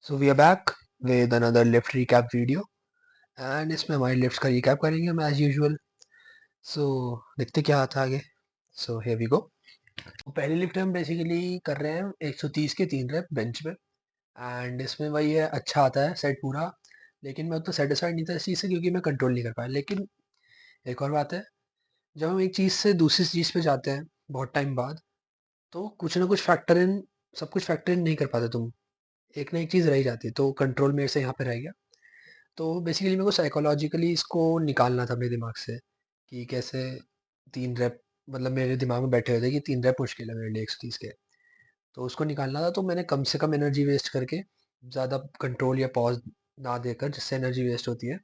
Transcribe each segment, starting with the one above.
So we are back with another lift recap video and इसमें हमारी lift का recap करेंगे हम as usual. So देखते क्या आता है आगे. So here we go. पहली लिफ्ट हम बेसिकली कर रहे हैं 130 के 3 रेप बेंच पे एंड इसमें वही है अच्छा आता है सेट पूरा. लेकिन मैं उतना सेटिस्फाइड नहीं था इस चीज़ से क्योंकि मैं कंट्रोल नहीं कर पाया. लेकिन एक और बात है, जब हम एक चीज़ से दूसरी चीज़ पे जाते हैं बहुत टाइम बाद, तो कुछ ना कुछ फैक्टर इन सब कुछ फैक्टर इन नहीं कर पाते तुम. एक ना एक चीज़ रह ही जाती है. तो कंट्रोल मेरे से यहाँ पे रह गया. तो बेसिकली मेरे को साइकोलॉजिकली इसको निकालना था अपने दिमाग से कि कैसे 3 रैप, मतलब मेरे दिमाग में बैठे हुए थे कि 3 रैप मुश्किल है मेरे लिए 130 के. तो उसको निकालना था, तो मैंने कम से कम एनर्जी वेस्ट करके, ज़्यादा कंट्रोल या पॉज ना देकर जिससे एनर्जी वेस्ट होती है,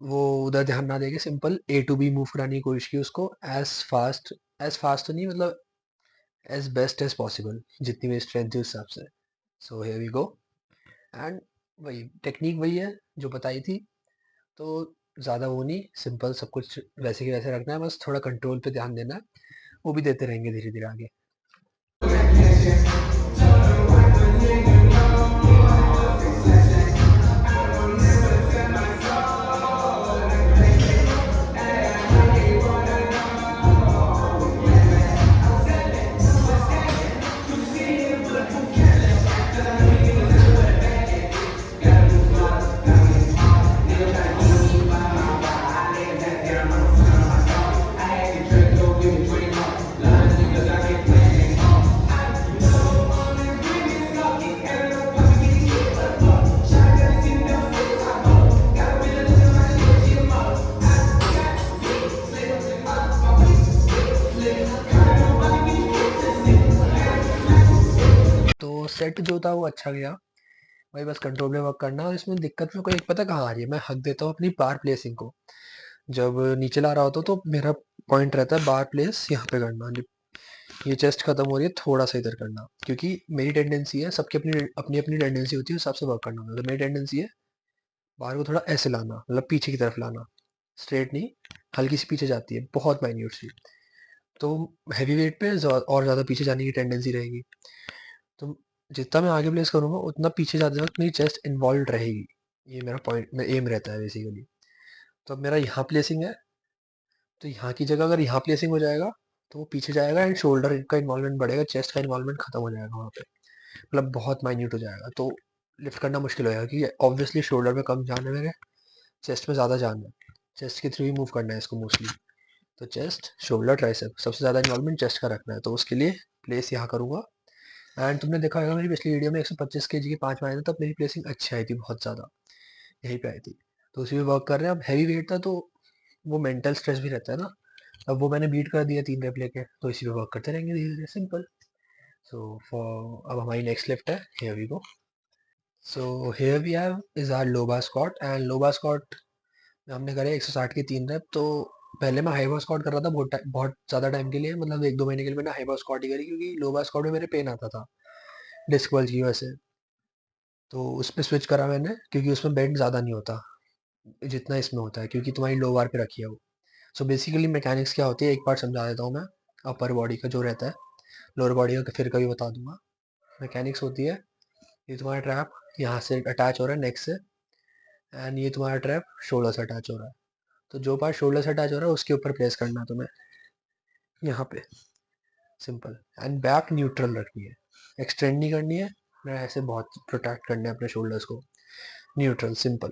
वो उधर ध्यान ना देके simple A to B move कराने की कोशिश की उसको एज फास्ट तो नहीं, मतलब एज बेस्ट एज पॉसिबल जितनी मेरी स्ट्रेंथ थी उस हिसाब से. So here we go. And वही टेक्निक वही है जो बताई थी. तो ज़्यादा वो नहीं, सिंपल सब कुछ वैसे के वैसे रखना है, बस थोड़ा कंट्रोल पे ध्यान देना है. वो भी देते रहेंगे धीरे धीरे आगे. तो सेट जो था वो अच्छा गया. भाई बस कंट्रोल में वर्क करना. और इसमें दिक्कत मेरे को एक पता कहाँ आ रही है, मैं हक देता हूँ अपनी बार प्लेसिंग को. जब नीचे ला रहा होता हूँ तो मेरा पॉइंट रहता है बार प्लेस यहाँ पे करना. ये चेस्ट खत्म हो रही है थोड़ा सा इधर करना, क्योंकि मेरी टेंडेंसी है, सबकी अपनी अपनी अपनी टेंडेंसी होती है, उस हिसाब से वर्क करना होता है. तो मेरी टेंडेंसी है बार को थोड़ा ऐसे लाना, मतलब पीछे की तरफ लाना. स्ट्रेट नहीं, हल्की सी पीछे जाती है, बहुत माइन्यूट सी. तो हैवी वेट पे और ज़्यादा पीछे जाने की टेंडेंसी रहेगी. तो जितना मैं आगे प्लेस करूँगा उतना पीछे जाते वक्त मेरी चेस्ट इन्वॉल्व रहेगी. ये मेरा पॉइंट में एम रहता है बेसिकली. तो अब मेरा यहाँ प्लेसिंग है, तो यहाँ की जगह अगर यहाँ प्लेसिंग हो जाएगा तो वो पीछे जाएगा एंड शोल्डर का इन्वॉल्वमेंट बढ़ेगा, चेस्ट का इन्वॉल्वमेंट खत्म हो जाएगा वहाँ पे. मतलब बहुत माइन्यूट हो जाएगा, तो लिफ्ट करना मुश्किल हो जाएगा क्योंकि ऑब्वियसली शोल्डर में कम जान है मेरे, चेस्ट में ज़्यादा जान है. चेस्ट के थ्रू ही मूव करना है इसको मोस्टली. तो चेस्ट शोल्डर ट्राइसेप सबसे ज़्यादा इन्वॉल्वमेंट चेस्ट का रखना है, तो उसके लिए प्लेस यहाँ करूँगा. एंड तुमने देखा होगा मेरी पिछली वीडियो में 125 केजी के 5 मारे थे, तब मेरी प्लेसिंग अच्छी आई थी, बहुत ज़्यादा यहीं पे आई थी. तो उसी पे वर्क कर रहे हैं. अब हैवी वेट था तो वो मेंटल स्ट्रेस भी रहता है ना. अब वो मैंने बीट कर दिया 3 रेप लेके, तो इसी पे वर्क करते रहेंगे धीरे धीरे, सिंपल. सो फॉर अब हमारी नेक्स्ट लिफ्ट है, here we go. So here we have is our low bar squat. And low bar squat हमने करे 160 के 3 रेप. तो पहले मैं हाई बार स्क्वाट कर रहा था बहुत ज़्यादा टाइम के लिए, मतलब 1-2 महीने के लिए मैंने हाई बार स्क्वाट ही करी, क्योंकि लो बार स्क्वाट में मेरे पेन आता था डिस्क बल्ज की वजह से. तो उस पे स्विच करा मैंने क्योंकि उसमें बेंड ज़्यादा नहीं होता जितना इसमें होता है, क्योंकि तुम्हारी लो बार पे रखी है वो. सो बेसिकली मैकेनिक्स क्या होती है एक बार समझा देता हूँ मैं. अपर बॉडी का जो रहता है, लोअर बॉडी का फिर कभी बता दूंगा. मैकेनिक्स होती है, ये तुम्हारा ट्रैप यहाँ से अटैच हो रहा है नेक से, एंड ये तुम्हारा ट्रैप शोल्डर से अटैच हो रहा है. तो जो पार्ट शोल्डर से अटैच हो रहा है उसके ऊपर प्लेस करना है तुम्हें यहाँ पे, सिंपल. एंड बैक न्यूट्रल रखनी है, एक्सटेंड नहीं करनी है, मैं ऐसे बहुत प्रोटेक्ट करना है अपने शोल्डर्स को. न्यूट्रल सिंपल,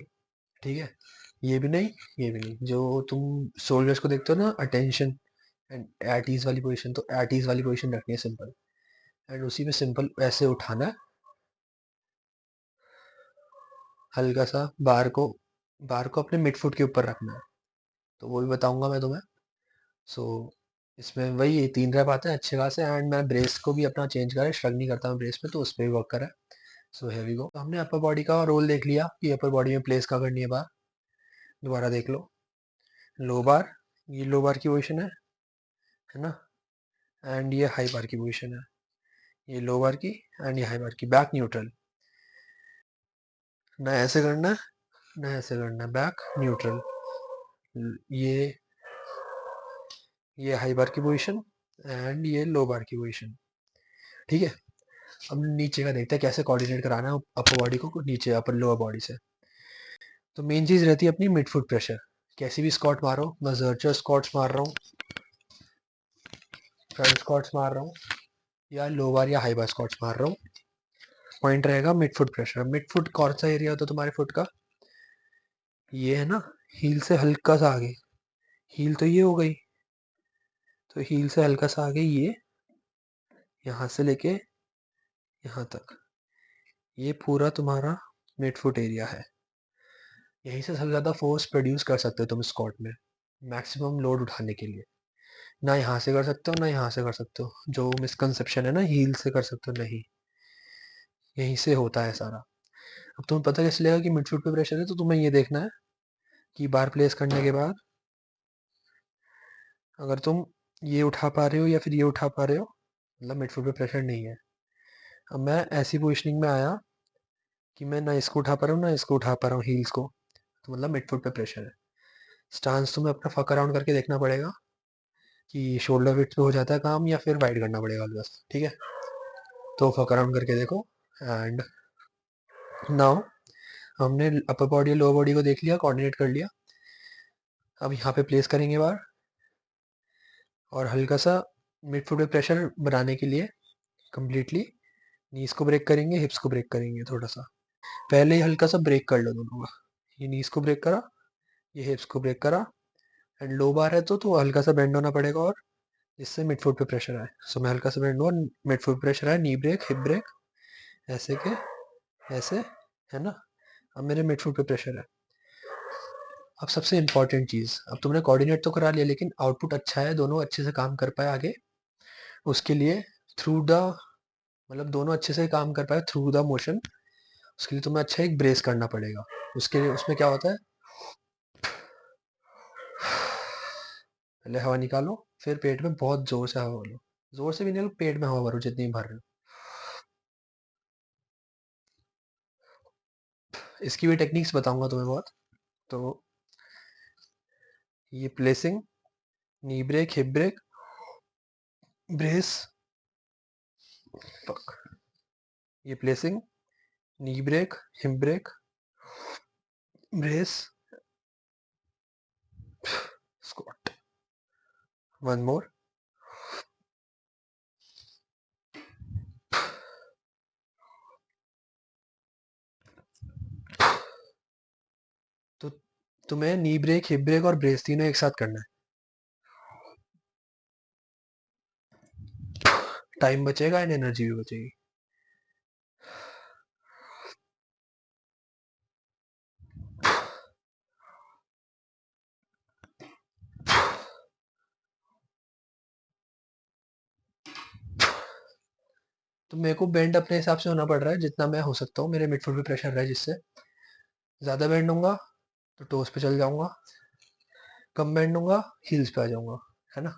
ठीक है. ये भी नहीं, ये भी नहीं. जो तुम शोल्डर्स को देखते हो ना, अटेंशन एंड एटीज वाली पोजीशन, तो एटीज वाली पोजीशन रखनी है सिंपल. एंड उसी में सिंपल ऐसे उठाना है, हल्का सा बार को अपने मिड फुट के ऊपर रखना है. तो वो भी बताऊंगा मैं तुम्हें. सो इसमें वही 3 रैप आते हैं अच्छे खासे. एंड मैं ब्रेस को भी अपना चेंज करा है, श्रग नहीं करता मैं ब्रेस में, तो उस पर भी वर्क करा है. So here we go. तो हमने अपर बॉडी का रोल देख लिया कि अपर बॉडी में प्लेस का करनी है बार. दोबारा देख लो. लो बार, ये लो बार की पोजिशन है ना. एंड ये हाई बार की पोजिशन है, ये लो बार की एंड ये हाई बार की. बैक न्यूट्रल, ना ऐसे करना है ना ऐसे करना है, बैक न्यूट्रल. ये हाई बार की पोजीशन एंड ये लो बार की पोजीशन, ठीक है. अब नीचे का देखते हैं कैसे कोऑर्डिनेट कराना है अपर बॉडी को नीचे अपर लोअर बॉडी से। तो मेन चीज़ रहती है अपनी मिड फुट प्रेशर। कैसी भी स्क्वाट मारो, मैं जर्चर स्क्वाट्स मार रहा हूँ, फ्रंट स्क्वाट्स मार रहा हूँ, या लो बार या हाई बार स्क्वाट्स मार रहा हूँ, पॉइंट रहेगा mid foot pressure. Mid foot कौन सा एरिया होता है तुम्हारे फुट का? ये है ना, हील से हल्का सा आगे। हील तो ये हो गई, तो हील से हल्का सा आगे ये, यहाँ से लेके यहाँ तक, ये पूरा तुम्हारा मिड फुट एरिया है। यहीं से सबसे ज़्यादा फोर्स प्रोड्यूस कर सकते हो तुम स्क्वाट में, मैक्सिमम लोड उठाने के लिए। ना यहाँ से कर सकते हो ना यहाँ से कर सकते हो, जो मिसकंसेप्शन है ना हील से कर सकते हो, नहीं, यहीं से होता है सारा। अब तुम्हें पता कैसे लगेगा कि मिड फुट पे प्रेशर है? तो तुम्हें ये देखना है कि बार प्लेस करने के बाद अगर तुम ये उठा पा रहे हो या फिर ये उठा पा रहे हो, मतलब मिड फुट पे प्रेशर नहीं है। अब मैं ऐसी पोजिशनिंग में आया कि मैं ना इसको उठा पा रहा हूँ ना इसको उठा पा रहा हूँ हील्स को, तो मतलब मिड फुट पे प्रेशर है। स्टांस तुम्हें अपना फक अराउंड करके देखना पड़ेगा कि शोल्डर विड्थ पे हो जाता है काम या फिर वाइड करना पड़ेगा बस, ठीक है? तो फक अराउंड करके देखो। एंड नाउ हमने अपर बॉडी और लोअर बॉडी को देख लिया, कोऑर्डिनेट कर लिया। अब यहाँ पे प्लेस करेंगे बार, और हल्का सा मिड फुट पे प्रेशर बनाने के लिए कंप्लीटली नीज को ब्रेक करेंगे, हिप्स को ब्रेक करेंगे थोड़ा सा। पहले ही हल्का सा ब्रेक कर लो दोनों का। ये नीज को ब्रेक करा, ये हिप्स को ब्रेक करा। एंड लो बार है तो हल्का सा बेंड होना पड़ेगा, और जिससे मिड फुट पे प्रेशर आए। सो मैं हल्का सा बेंड हुआ, मिड फुट प्रेशर आए, नी ब्रेक, हिप ब्रेक, ऐसे के ऐसे, है ना? अब मेरे मिड फुट पे प्रेशर है। अब सबसे इंपॉर्टेंट चीज़, अब तुमने कोऑर्डिनेट तो करा लिया लेकिन आउटपुट अच्छा है, दोनों अच्छे से काम कर पाए आगे, उसके लिए थ्रू द, मतलब दोनों अच्छे से काम कर पाए थ्रू द मोशन, उसके लिए तुम्हें अच्छा एक ब्रेस करना पड़ेगा। उसके लिए उसमें क्या होता है, पहले हवा निकालो, फिर पेट में बहुत जोर से हवा भरो। जोर से भी नहीं, पेट में हवा भरो जितनी भर रहे हो। इसकी भी टेक्निक्स बताऊंगा तुम्हें बहुत। तो ये placing, knee break, hip break, brace, puck, ये placing, knee break, hip break, brace, squat, one more. तो तुम्हें नी ब्रेक, हिप ब्रेक और ब्रेस तीनों एक साथ करना है। टाइम बचेगा एंड एनर्जी भी बचेगी। तो मेरे को बेंड अपने हिसाब से होना पड़ रहा है जितना मैं हो सकता हूँ, मेरे मिडफुट पे प्रेशर रहा है, जिससे ज़्यादा बेंड होऊंगा तो टोस पे चल जाऊंगा, कम बेंड होऊंगा हील्स पे आ जाऊंगा, है ना?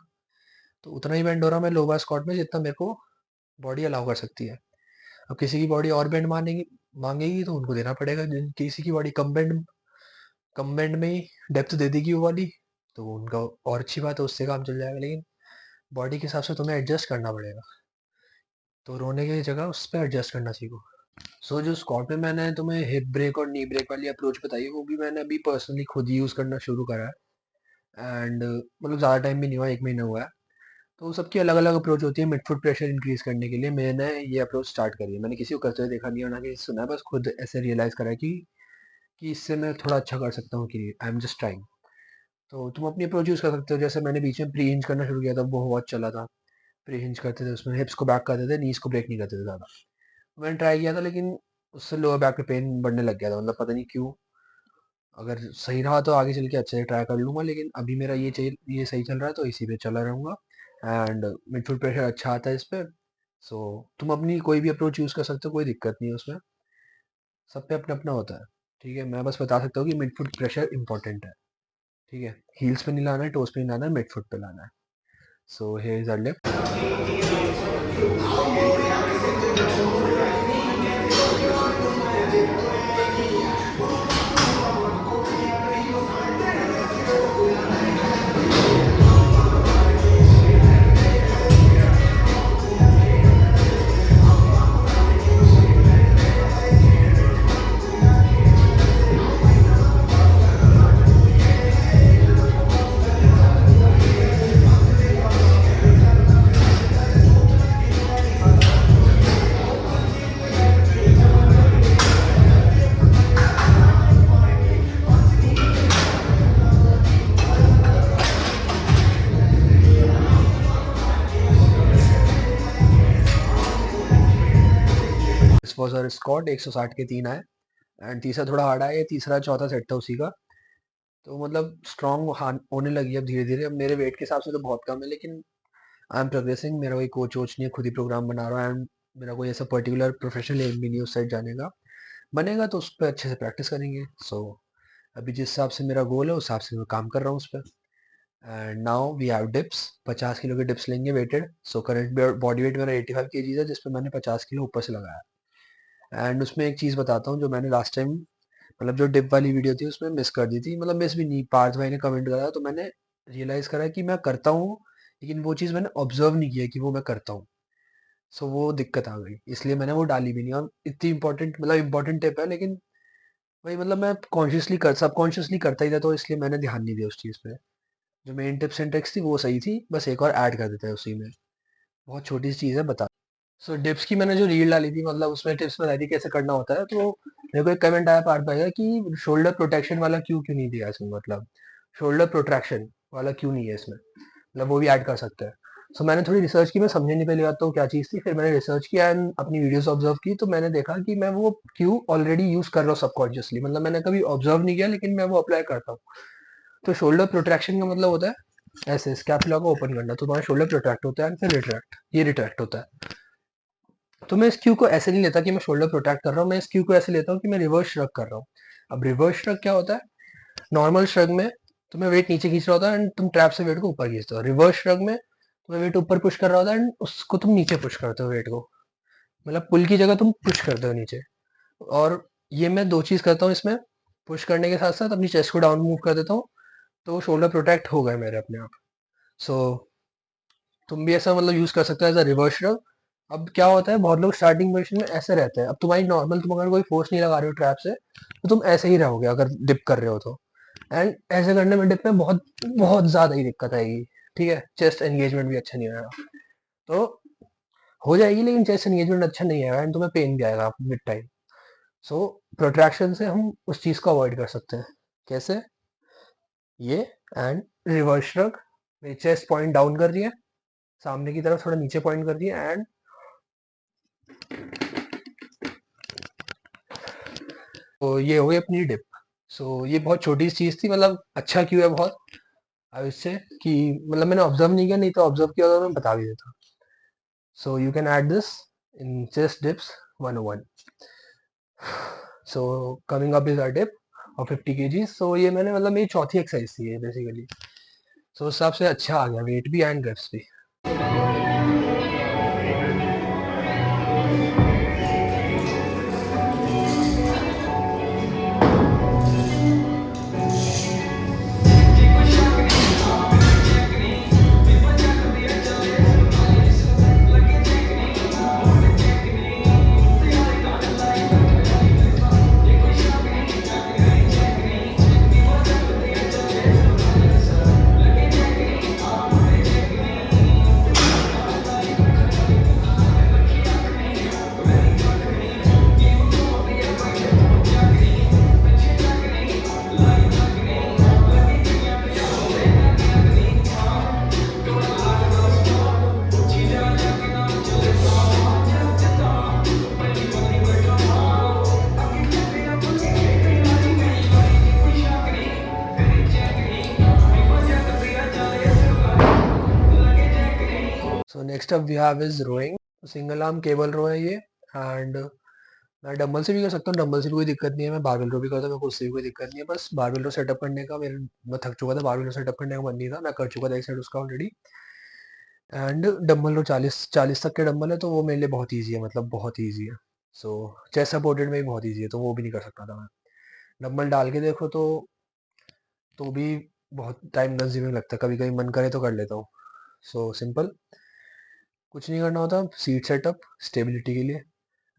तो उतना ही बेंड हो रहा है मैं लो बार स्क्वाट में जितना मेरे को बॉडी अलाउ कर सकती है। अब किसी की बॉडी और बेंड मांगेगी मांगेगी तो उनको देना पड़ेगा। किसी की बॉडी कम बेंड में ही डेप्थ दे देगी वो वाली, तो उनका और अच्छी बात है, उससे काम चल जाएगा। लेकिन बॉडी के हिसाब से तुम्हें एडजस्ट करना पड़ेगा, तो रोने की जगह उस पर एडजस्ट करना सीखो। सो जो स्क्वाट में मैंने तुम्हें हिप ब्रेक और नी ब्रेक वाली अप्रोच बताई है, वो भी मैंने अभी पर्सनली खुद यूज़ करना शुरू करा है। एंड मतलब ज़्यादा टाइम भी नहीं हुआ, 1 महीना हुआ है। तो सबकी अलग अलग अप्रोच होती है मिड फुट प्रेशर इंक्रीज करने के लिए। मैंने ये अप्रोच स्टार्ट करी है, मैंने किसी को करते हुए देखा नहीं है, ना किसी से सुना है, बस खुद ऐसे रियलाइज़ करा है कि इससे मैं थोड़ा अच्छा कर सकता हूँ, कि आई एम जस्ट ट्राइंग। तो तुम अपनी अप्रोच यूज़ कर सकते हो। जैसे मैंने बीच में प्री हिंज करना शुरू किया था, वो बहुत चला था। प्री हिंज करते थे, उसमें हिप्स को बैक करते थे, नीज को ब्रेक नहीं करते थे ज़्यादा। मैंने ट्राई किया था, लेकिन उससे लोअर बैक पे पेन बढ़ने लग गया था, मतलब पता नहीं क्यों। अगर सही रहा तो आगे चल के अच्छे से ट्राई कर लूँगा, लेकिन अभी मेरा ये सही चल रहा है तो इसी पे चला रहूँगा। एंड मिडफुट प्रेशर अच्छा आता है इस पे। सो तुम अपनी कोई भी अप्रोच यूज़ कर सकते हो, कोई दिक्कत नहीं है उसमें। सब पे अपना अपना होता है, ठीक है? मैं बस बता सकता हूँ कि मिडफुट प्रेशर इंपॉर्टेंट है, ठीक है? हील्स पे नहीं लाना है, टोस पे नहीं लाना है, मिडफुट पे लाना है। So here is our lift. Was a squat 160 के 3 आए एंड तीसरा थोड़ा हार्ड आया, ये तीसरा चौथा सेट था उसी का। तो मतलब स्ट्रांग होने लगी अब धीरे धीरे। अब मेरे वेट के हिसाब से तो बहुत कम है, लेकिन आई एम प्रोग्रेसिंग। मेरा कोई कोच वोच नहीं है, खुद ही प्रोग्राम बना रहा हूँ एंड मेरा कोई ऐसा पर्टिकुलर प्रोफेशनल एम भी नहीं है उस साइड जाने का। बनेगा तो उस पर अच्छे से प्रैक्टिस करेंगे। सो अभी जिस हिसाब से मेरा गोल है उस हिसाब से मैं काम कर रहा हूँ उस पर। And now we have dips. 50 kilo के डिप्स लेंगे weighted. So current body weight मेरा 85 kg है, जिसपे मैंने 50 किलो ऊपर से लगाया। एंड उसमें एक चीज़ बताता हूँ जो मैंने लास्ट टाइम, मतलब जो डिप वाली वीडियो थी उसमें मिस कर दी थी। मतलब मिस भी नहीं, पार्थ भाई ने कमेंट करा तो मैंने रियलाइज़ करा कि मैं करता हूँ, लेकिन वो चीज़ मैंने ऑब्जर्व नहीं किया कि वो मैं करता हूँ। सो वो दिक्कत आ गई, इसलिए मैंने वो डाली भी नहीं। और इतनी इंपॉर्टेंट, मतलब इंपॉर्टेंट टिप है, लेकिन वही मतलब मैं कॉन्शियसली कर सबकॉन्शियसली करता ही था, तो इसलिए मैंने ध्यान नहीं दिया उस चीज़ पे। जो मेन टिप्स एंड ट्रिक्स थी वो सही थी, बस एक और ऐड कर देते हैं उसी में। बहुत छोटी सी चीज़ है, बता। सो डिप्स की मैंने जो रील डाली थी, मतलब उसमें टिप्स बताई थी कैसे करना होता है। तो मेरे को एक कमेंट आया पार्थ भाई का कि शोल्डर प्रोटेक्शन वाला क्यों क्यों नहीं दिया इसमें, मतलब शोल्डर प्रोट्रैक्शन वाला क्यों नहीं है इसमें, मतलब वो भी ऐड कर सकते हैं। सो मैंने थोड़ी रिसर्च की, मैं समझे नहीं पहली बात तो क्या चीज़ थी। फिर मैंने रिसर्च किया एंड अपनी वीडियोस ऑब्जर्व की, तो मैंने देखा कि मैं वो क्यू ऑलरेडी यूज कर रहा हूँ सबकॉन्शियसली। मतलब मैंने कभी ऑब्जर्व नहीं किया, लेकिन मैं वो अप्लाई करता हूँ। तो शोल्डर प्रोट्रैक्शन का मतलब होता है ऐसे स्कैपुला को ओपन करना, तो तुम्हारा शोल्डर प्रोट्रैक्ट होता है एंड फिर रिट्रैक्ट, ये रिट्रैक्ट होता है। तो मैं इस क्यू को ऐसे नहीं लेता कि मैं शोल्डर प्रोटेक्ट कर रहा हूँ, मैं इस क्यू को ऐसे लेता हूँ कि मैं रिवर्स श्रग कर रहा हूँ। अब रिवर्स श्रग क्या होता है? नॉर्मल श्रग में तुम्हें वेट नीचे खींच रहा होता है एंड तुम ट्रैप से वेट को ऊपर खींचते हो। रिवर्स श्रग में तुम्हें वेट ऊपर पुश कर रहा होता है एंड उसको तुम नीचे पुश करते हो वेट को। मतलब पुल की जगह तुम पुश करते हो नीचे। और ये मैं दो चीज करता हूँ इसमें। पुश करने के साथ साथ अपनी चेस्ट को डाउन मूव कर देता हूँ, तो शोल्डर प्रोटेक्ट हो गए मेरे अपने आप। सो तुम भी ऐसा मतलब यूज कर सकते हो एज अ रिवर्स श्रग। अब क्या होता है, बहुत लोग स्टार्टिंग पोजिशन में ऐसे रहते हैं। अब तुम्हारी नॉर्मल, तुम अगर कोई फोर्स नहीं लगा रहे हो ट्रैप से, तो तुम ऐसे ही रहोगे अगर डिप कर रहे हो तो। एंड ऐसे करने में डिप में बहुत बहुत ज्यादा ही दिक्कत आएगी। ठीक है, चेस्ट एंगेजमेंट भी अच्छा नहीं आएगा। तो हो जाएगी, लेकिन चेस्ट एंगेजमेंट अच्छा नहीं आएगा एंड तुम्हें पेन भी आएगा विद टाइम। सो प्रोट्रैक्शन से हम उस चीज को अवॉइड कर सकते हैं। कैसे? ये एंड रिवर्स श्रग। मेरी चेस्ट पॉइंट डाउन कर रही है, सामने की तरफ थोड़ा नीचे पॉइंट कर रही है एंड तो ये हो गई अपनी डिप। सो ये बहुत छोटी सी चीज थी, मतलब अच्छा क्यों है बहुत। अब इससे कि मतलब मैंने ऑब्जर्व नहीं किया, नहीं तो ऑब्जर्व किया तो मैं बता भी देता। So you can add this in chest dips 101। So coming up is a dip और 50 kg। सो ये मैंने मतलब मेरी चौथी एक्सरसाइज थी ये बेसिकली। सो उस हिसाब से अच्छा आ गया वेट भी एंड ग्रिप्स भी। So next up we have is rowing. Single arm cable row है ये। एंड मैं डंबल से भी कर सकता हूँ, डंबल से भी कोई दिक्कत नहीं है। मैं बारबेल रो भी करता हूँ, मेरे को उससे भी कोई दिक्कत नहीं है। बस बारबेल रो सेटअप करने का मेरे, मैं थक चुका था, बारबेल रो सेटअप करने का मन नहीं था, मैं कर चुका था एक साइड उसका ऑलरेडी। एंड डंबल रो 40 तक के डंबल है, तो वो मेरे लिए बहुत ईजी है, मतलब बहुत ईजी है। सो चेस्ट सपोर्टेड में भी बहुत ईजी है, तो वो भी नहीं कर सकता था मैं। डंबल डाल के देखो तो भी बहुत टाइम कंज्यूमिंग लगता है, कभी कभी मन करे तो कर लेता हूँ। सो सिंपल, कुछ नहीं करना होता। सीट सेटअप स्टेबिलिटी के लिए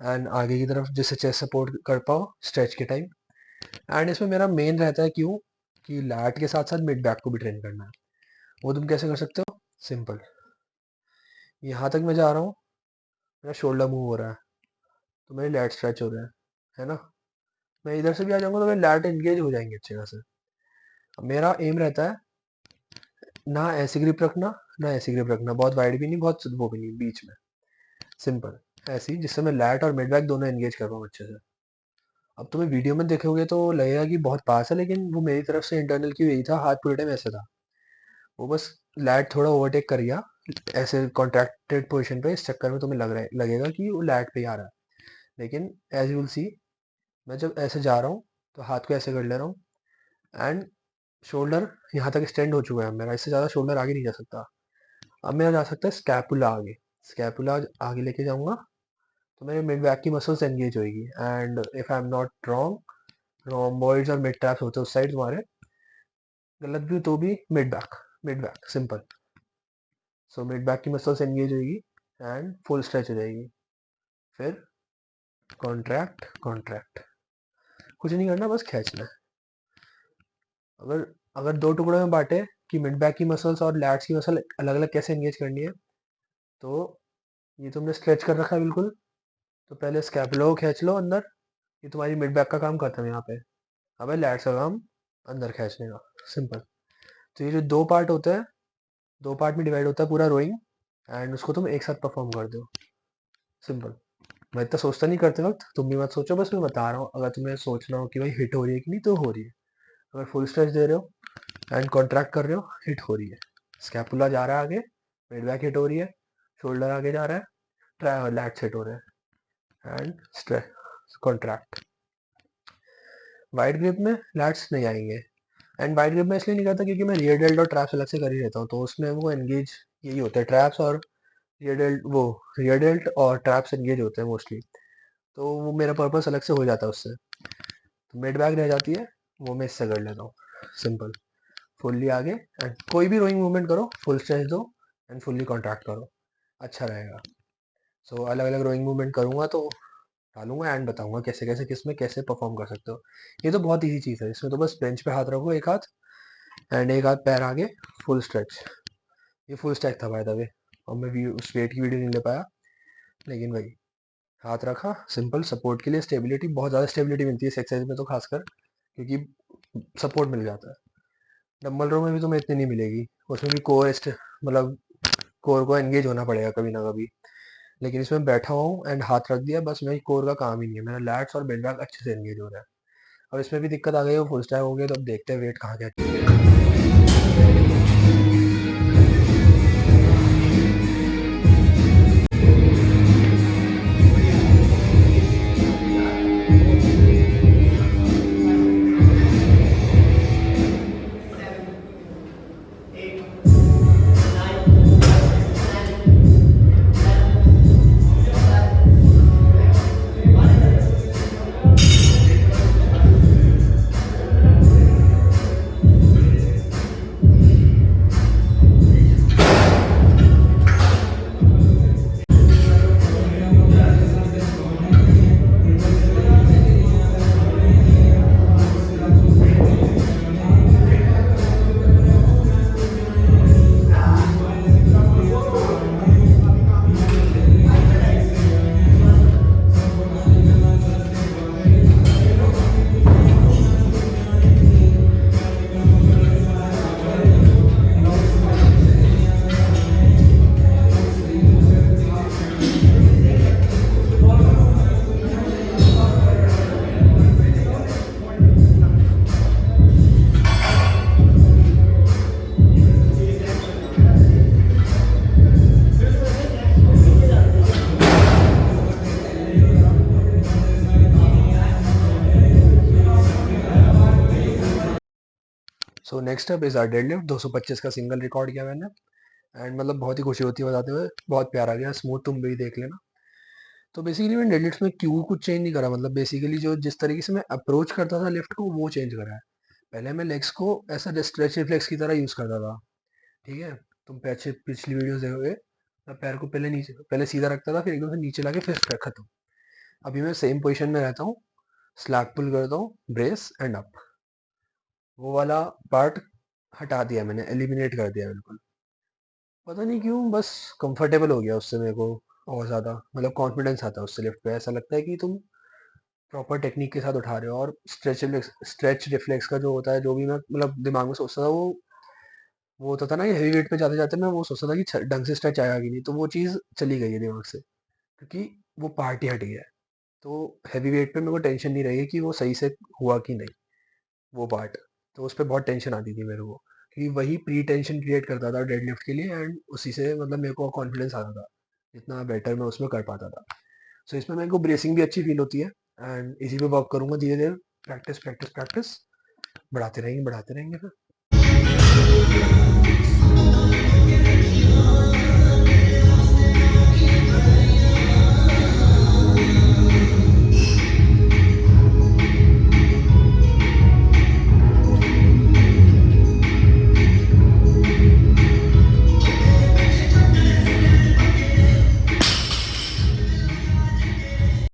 एंड आगे की तरफ जिससे चेस्ट सपोर्ट कर पाओ स्ट्रेच के टाइम। एंड इसमें मेरा मेन रहता है क्यों, कि लैट के साथ साथ मिड बैक को भी ट्रेन करना है। वो तुम कैसे कर सकते हो? सिंपल, यहाँ तक मैं जा रहा हूँ, मेरा शोल्डर मूव हो रहा है, तो मेरे लैट स्ट्रेच हो रहे हैं, है ना। मैं इधर से भी आ जाऊंगा तो मेरे लैट एंगेज हो जाएंगे अच्छे खासे। अब मेरा एम रहता है ना ऐसी ग्रिप रखना, ना ऐसी ग्रिप रखना, बहुत वाइड भी नहीं, बहुत वो भी नहीं, बीच में। सिंपल। ऐसी जिससे मैं लैट और मिड बैक दोनों एंगेज कर पाऊँ अच्छे से। अब तुम्हें वीडियो में देखोगे तो लगेगा कि बहुत पास है, लेकिन वो मेरी तरफ से इंटरनल क्यू यही था, हाथ पूरे टाइम ऐसे था। वो बस लैट थोड़ा ओवरटेक कर गया ऐसे कॉन्ट्रैक्टेड पोजीशन पे, इस चक्कर में तुम्हें लगेगा कि वो लैट पे ही आ रहा है। लेकिन एज यू विल सी, मैं जब ऐसे जा रहा हूँ तो हाथ को ऐसे कर ले रहा हूँ, एंड शोल्डर यहाँ तक एक्सटेंड हो चुका है मेरा, इससे ज़्यादा शोल्डर आगे नहीं जा सकता। अब मेरा जा सकता है स्कैपुला आगे। स्कैपुला आगे लेके जाऊंगा तो मेरे मिड बैक की मसल्स एंगेज होगी, and if I am not wrong, rhomboids और मिड ट्रैप्स होते हैं उस साइड तुम्हारे, गलत भी तो भी mid back simple. So mid back की मसल्स एंगेज होगी एंड फुल स्ट्रेच हो जाएगी। फिर कॉन्ट्रैक्ट कॉन्ट्रैक्ट, कुछ नहीं करना, बस खींचना है। अगर अगर दो टुकड़ों में बांटे कि मिड बैक की मसल्स और लैट्स की मसल अलग अलग कैसे एंगेज करनी है, तो ये तुमने स्ट्रेच कर रखा है बिल्कुल, तो पहले स्कैपुला को खींच लो अंदर। ये तुम्हारी मिड बैक का काम खत्म है यहाँ पे। अब है लैट्स का काम अंदर खींचने का, सिंपल। तो ये जो दो पार्ट होते हैं, दो पार्ट में डिवाइड होता है पूरा रोइंग, एंड उसको तुम एक साथ परफॉर्म कर दो, सिंपल। मैं इतना सोचता नहीं करते वक्त, तुम भी मत सोचो, बस मैं बता रहा हूँ। अगर तुम्हें सोचना हो कि भाई हिट हो रही है कि नहीं, तो हो रही है। अगर फुल स्ट्रेच दे रहे हो एंड कॉन्ट्रैक्ट कर रहे हो, हिट हो रही है। स्कैपुला जा रहा है आगे, मिड बैक हिट हो रही है, शोल्डर आगे जा रहा है, ट्राई लैट्स हिट हो रहे हैं, and stretch contract. Wide grip में लैट्स नहीं आएंगे, एंड वाइड ग्रिप में इसलिए नहीं करता क्योंकि मैं रियर डेल्ट और ट्रैप्स अलग से कर ही रहता हूँ, तो उसमें वो एंगेज यही होता है, ट्रैप्स और रियर डेल्ट और ट्रैप्स एंगेज होते हैं मोस्टली। तो वो मेरा पर्पस अलग से हो जाता है उससे। तो मिड बैक रह जाती है, वो मैं इससे कर लेता हूँ, सिंपल। फुल्ली आगे, एंड कोई भी रोइंग मूवमेंट करो, फुल स्ट्रेच दो एंड फुल्ली कॉन्ट्रैक्ट करो, अच्छा रहेगा। सो अलग अलग रोइंग मूवमेंट करूंगा तो डालूंगा एंड बताऊंगा कैसे कैसे किस में कैसे परफॉर्म कर सकते हो। ये तो बहुत इजी चीज़ है, इसमें तो बस बेंच पे हाथ रखो एक हाथ, एंड एक हाथ पैर आगे, फुल स्ट्रेच। ये फुल स्ट्रेच था बाय द वे, और मैं उस वेट की वीडियो नहीं ले पाया, लेकिन वही हाथ रखा सिंपल सपोर्ट के लिए। स्टेबिलिटी, बहुत ज़्यादा स्टेबिलिटी मिलती है इस एक्सरसाइज में तो खासकर, क्योंकि सपोर्ट मिल जाता है। डंबल रो में भी तुम्हें इतनी नहीं मिलेगी, उसमें भी मतलब कोर को एंगेज होना पड़ेगा कभी ना कभी। लेकिन इसमें बैठा हुआ हूँ एंड हाथ रख दिया, बस मेरी कोर का काम ही नहीं है, मेरा लैट्स और मिड बैक अच्छे से एंगेज हो रहा है। अब इसमें भी दिक्कत आ गई, वो फुल स्टैक हो गया, तो अब देखते हैं वेट कहाँ क्या। So next up is our deadlift, 225 का सिंगल रिकॉर्ड किया मैंने, एंड मतलब बहुत ही खुशी होती है बताते हुए, बहुत प्यारा गया स्मूथ, तुम भी देख लेना। तो बेसिकली मैंने डेडलिफ्ट में क्यों कुछ चेंज नहीं करा, मतलब बेसिकली जो जिस तरीके से मैं अप्रोच करता था लिफ्ट को, वो चेंज करा है। पहले मैं लेग्स को ऐसा स्ट्रेच रिफ्लेक्स की तरह यूज करता था, ठीक है। तुम पिछली वीडियोस देखोगे, मैं पैर को पहले सीधा रखता था, फिर एकदम से नीचे लाके फिर खत्म। अभी मैं सेम पोजीशन में रहता हूँ, स्लैग पुल करता हूँ, ब्रेस एंड अप, वो वाला पार्ट हटा दिया मैंने, एलिमिनेट कर दिया बिल्कुल। पता नहीं क्यों, बस कंफर्टेबल हो गया उससे मेरे को, और ज़्यादा मतलब कॉन्फिडेंस आता है उससे लिफ्ट पे, ऐसा लगता है कि तुम प्रॉपर टेक्निक के साथ उठा रहे हो। और स्ट्रेच रिफ्लेक्स का जो होता है, जो भी मैं मतलब दिमाग में सोचता था, वो होता था ना कि हेवी वेट पे जाते जाते मैं वो सोचता था कि ढंग से स्ट्रेच आएगा कि नहीं, तो वो चीज़ चली गई है दिमाग से, क्योंकि वो पार्ट ही हट गया है। तो हेवी वेट पे मेरे को टेंशन नहीं रही कि वो सही से हुआ कि नहीं, वो पार्ट। तो उस पे बहुत टेंशन आती थी मेरे को, क्योंकि वही प्री टेंशन क्रिएट करता था डेडलिफ्ट के लिए, एंड उसी से मतलब मेरे को कॉन्फिडेंस आता था, जितना बेटर मैं उसमें कर पाता था। सो इसमें मेरे को ब्रेसिंग भी अच्छी फील होती है, एंड इसी पे वर्क करूंगा धीरे धीरे, प्रैक्टिस प्रैक्टिस प्रैक्टिस, बढ़ाते रहेंगे फिर।